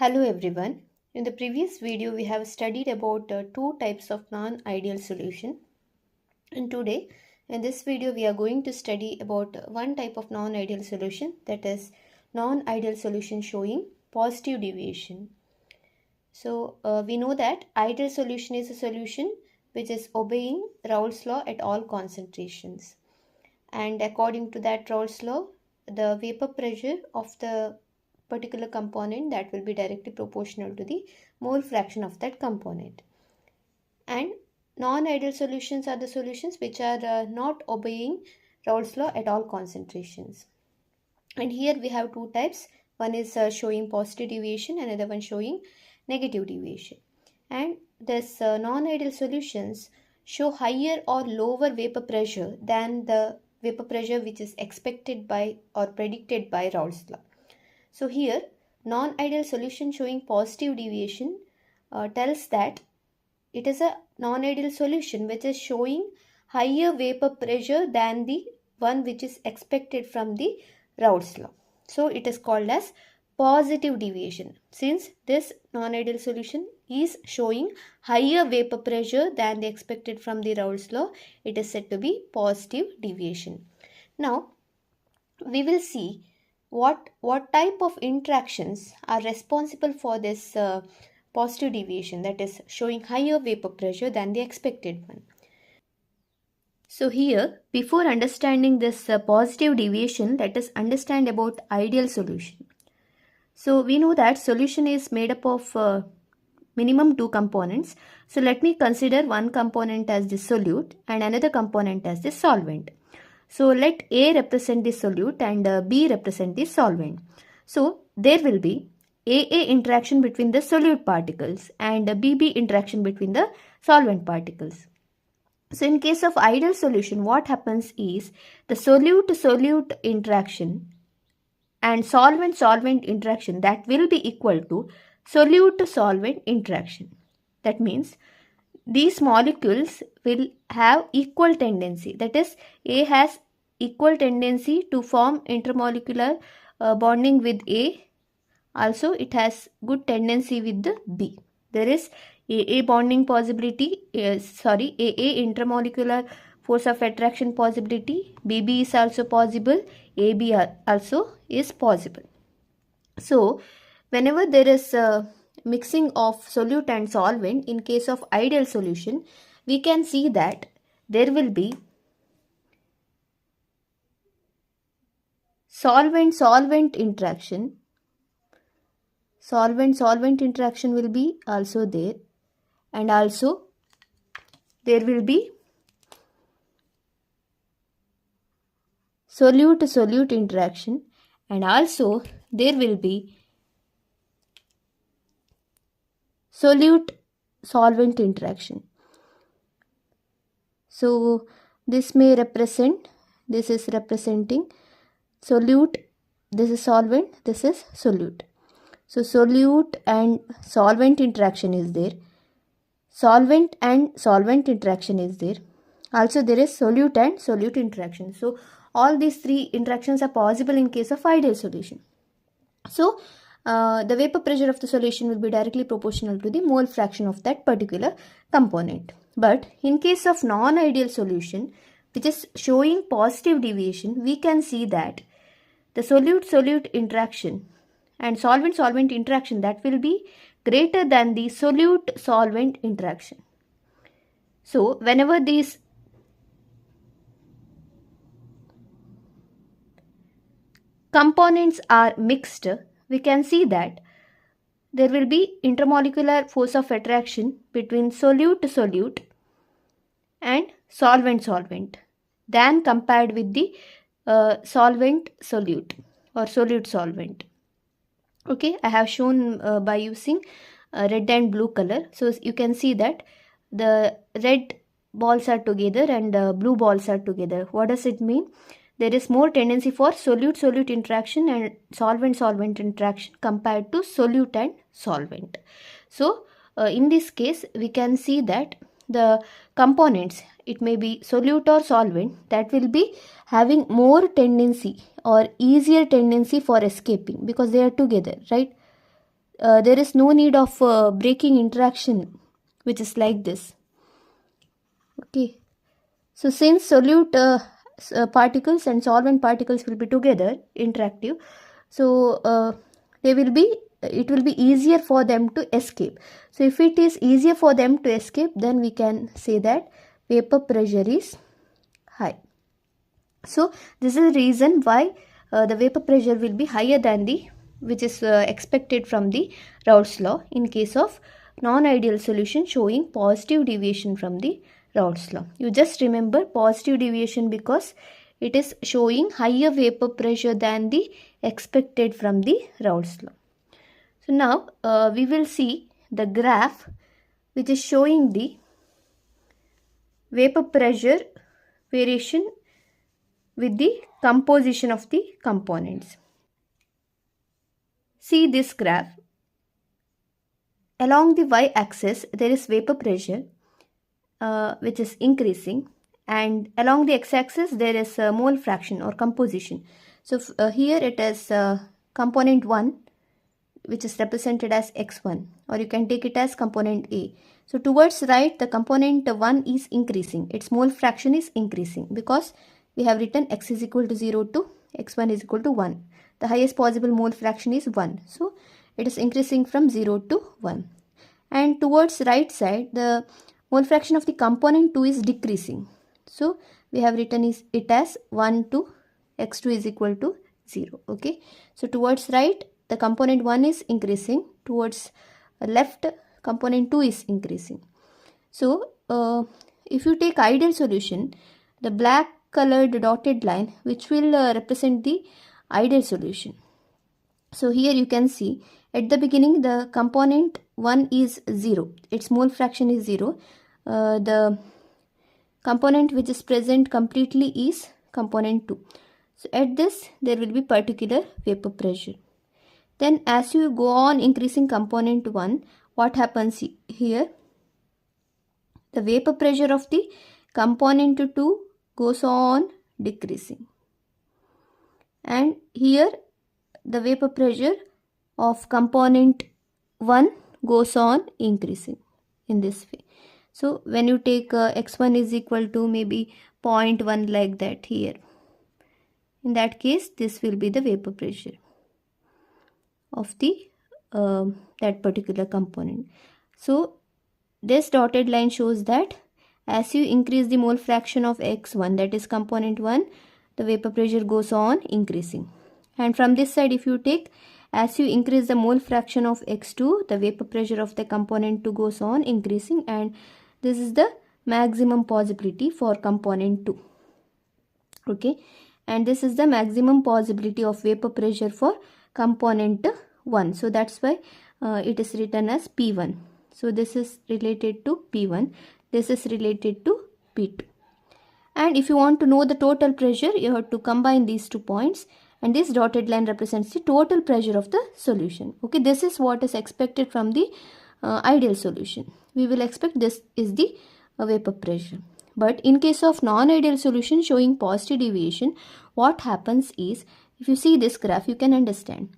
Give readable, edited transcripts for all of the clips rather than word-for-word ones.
Hello everyone. In the previous video we have studied about two types of non-ideal solution, and today in this video we are going to study about one type of non-ideal solution, that is non-ideal solution showing positive deviation. So we know that ideal solution is a solution which is obeying Raoult's law at all concentrations, and according to that Raoult's law the vapor pressure of the particular component that will be directly proportional to the mole fraction of that component. And non-ideal solutions are the solutions which are not obeying Raoult's law at all concentrations. And here we have two types. One is showing positive deviation, another one showing negative deviation. And this non-ideal solutions show higher or lower vapor pressure than the vapor pressure which is expected by or predicted by Raoult's law. So here non-ideal solution showing positive deviation tells that it is a non-ideal solution which is showing higher vapor pressure than the one which is expected from the Raoult's law. So it is called as positive deviation. Since this non-ideal solution is showing higher vapor pressure than the expected from the Raoult's law, it is said to be positive deviation. Now we will see what type of interactions are responsible for this positive deviation, that is showing higher vapor pressure than the expected one. So here, before understanding this positive deviation, let us understand about ideal solution. So we know that solution is made up of minimum two components. So let me consider one component as the solute and another component as the solvent. So let A represent the solute and B represent the solvent. So there will be AA interaction between the solute particles and BB interaction between the solvent particles. So in case of ideal solution, what happens is the solute-solute interaction and solvent-solvent interaction that will be equal to solute-solvent interaction. That means these molecules will have equal tendency, that is A has equal tendency to form intermolecular bonding with A. Also it has good tendency with the B. There is AA bonding possibility, AA intermolecular force of attraction possibility, BB is also possible, AB also is possible. So whenever there is mixing of solute and solvent, in case of ideal solution, we can see that there will be solvent-solvent interaction. Solvent-solvent interaction will be also there, and also there will be solute-solute interaction, and also there will be solute-solvent interaction. So this may represent, this is representing solute, this is solvent, this is solute. So solute and solvent interaction is there, solvent and solvent interaction is there, also there is solute and solute interaction. So all these three interactions are possible in case of ideal solution. So the vapor pressure of the solution will be directly proportional to the mole fraction of that particular component. But in case of non-ideal solution which is showing positive deviation, we can see that the solute-solute interaction and solvent-solvent interaction that will be greater than the solute-solvent interaction. So whenever these components are mixed, we can see that there will be intermolecular force of attraction between solute-solute and solvent-solvent than compared with the solvent-solute or solute-solvent. Okay, I have shown by using red and blue color. So you can see that the red balls are together and blue balls are together. What does it mean? There is more tendency for solute-solute interaction and solvent-solvent interaction compared to solute and solvent. So in this case, we can see that the components, it may be solute or solvent, that will be having more tendency or easier tendency for escaping because they are together, right? there is no need of breaking interaction, which is like this. Okay, so since solute particles and solvent particles will be together interactive, so it will be easier for them to escape. So if it is easier for them to escape, then we can say that vapor pressure is high. So this is the reason why the vapor pressure will be higher than the which is expected from the Raoult's law in case of non-ideal solution showing positive deviation from the Raoult's law. You just remember positive deviation because it is showing higher vapor pressure than the expected from the Raoult's law. So now we will see the graph which is showing the vapor pressure variation with the composition of the components. See this graph. Along the y-axis there is vapor pressure which is increasing, and along the x-axis there is a mole fraction or composition. So here it is component 1 which is represented as x1, or you can take it as component A. So towards right the component 1 is increasing, its mole fraction is increasing because we have written x is equal to 0 to x1 is equal to 1. The highest possible mole fraction is 1. So it is increasing from 0 to 1. And towards right side the mole fraction of the component 2 is decreasing. So we have written it as 1 to x2 is equal to 0. Okay. So towards right the component 1 is increasing, towards left component 2 is increasing. So if you take ideal solution, the black colored dotted line which will represent the ideal solution. So here you can see at the beginning the component 1 is 0, its mole fraction is 0. The component which is present completely is component 2. So at this there will be particular vapor pressure. Then as you go on increasing component 1, what happens here? The vapor pressure of the component 2 goes on decreasing. And here the vapor pressure of component 1 goes on increasing in this way. So when you take x1 is equal to maybe 0.1 like that here, in that case this will be the vapor pressure of the that particular component. So this dotted line shows that as you increase the mole fraction of x1, that is component 1, the vapor pressure goes on increasing. And from this side if you take, as you increase the mole fraction of x2, the vapor pressure of the component 2 goes on increasing, and this is the maximum possibility for component 2. Okay, and this is the maximum possibility of vapor pressure for component 1. So that's why it is written as P1. So this is related to P1, this is related to P2. And if you want to know the total pressure, you have to combine these 2 points, and this dotted line represents the total pressure of the solution. Okay, this is what is expected from the ideal solution. We will expect this is the vapor pressure. But in case of non-ideal solution showing positive deviation, what happens is, if you see this graph you can understand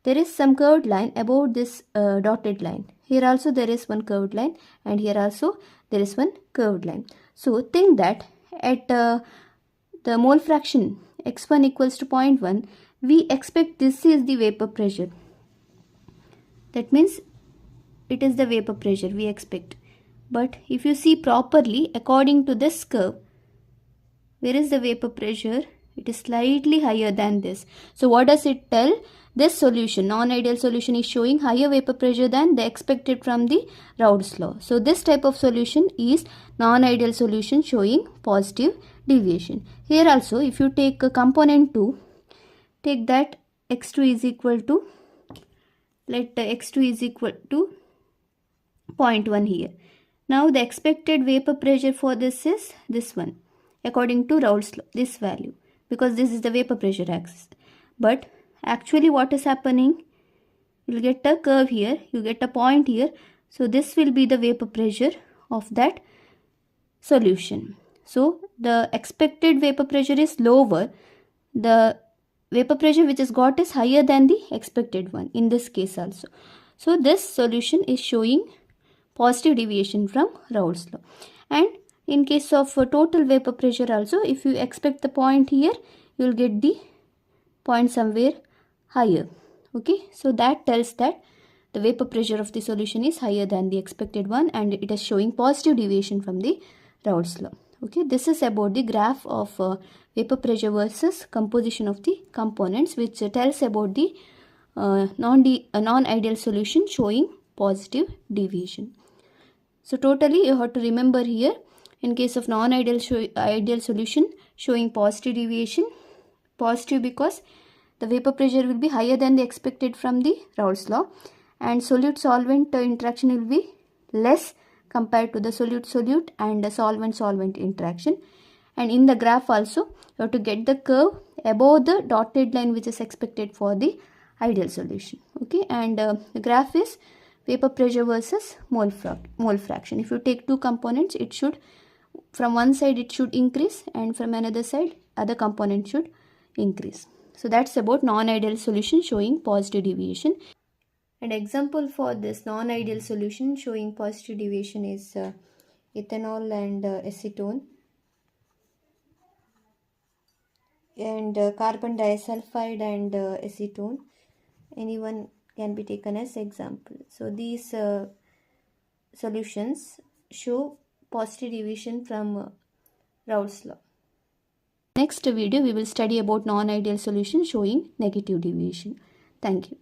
there is some curved line above this dotted line. Here also there is one curved line, and here also there is one curved line. So think that at the mole fraction x1 equals to 0.1, we expect this is the vapor pressure. That means it is the vapor pressure we expect. But if you see properly according to this curve, where is the vapor pressure? It is slightly higher than this. So what does it tell? This solution, non-ideal solution, is showing higher vapor pressure than the expected from the Raoult's law. So this type of solution is non-ideal solution showing positive deviation. Here also if you take a component 2, take that x2 is equal to, let x2 is equal to 0.1 here. Now the expected vapor pressure for this is this one according to Raoult's law, this value, because this is the vapor pressure axis. But actually what is happening, you'll get a curve here, you get a point here, so this will be the vapor pressure of that solution. So the expected vapor pressure is lower, the vapor pressure which is got is higher than the expected one in this case also. So this solution is showing positive deviation from Raoult's law. And in case of total vapor pressure also, if you expect the point here, you will get the point somewhere higher. Okay, so that tells that the vapor pressure of the solution is higher than the expected one, and it is showing positive deviation from the Raoult's law. Okay, this is about the graph of vapor pressure versus composition of the components, which tells about the non-ideal solution showing positive deviation. So totally you have to remember here, in case of non-ideal ideal solution showing positive deviation, positive because the vapor pressure will be higher than the expected from the Raoult's law, and solute-solvent interaction will be less compared to the solute-solute and solvent-solvent interaction. And in the graph also, you have to get the curve above the dotted line which is expected for the ideal solution. Okay, and the graph is vapor pressure versus mole fraction. If you take two components, it should, from one side it should increase, and from another side other component should increase. So that's about non-ideal solution showing positive deviation. An example for this non-ideal solution showing positive deviation is ethanol and acetone, and carbon disulfide and acetone. Anyone can be taken as example. So these solutions show positive deviation from Raoult's law. Next video we will study about non-ideal solution showing negative deviation. Thank you.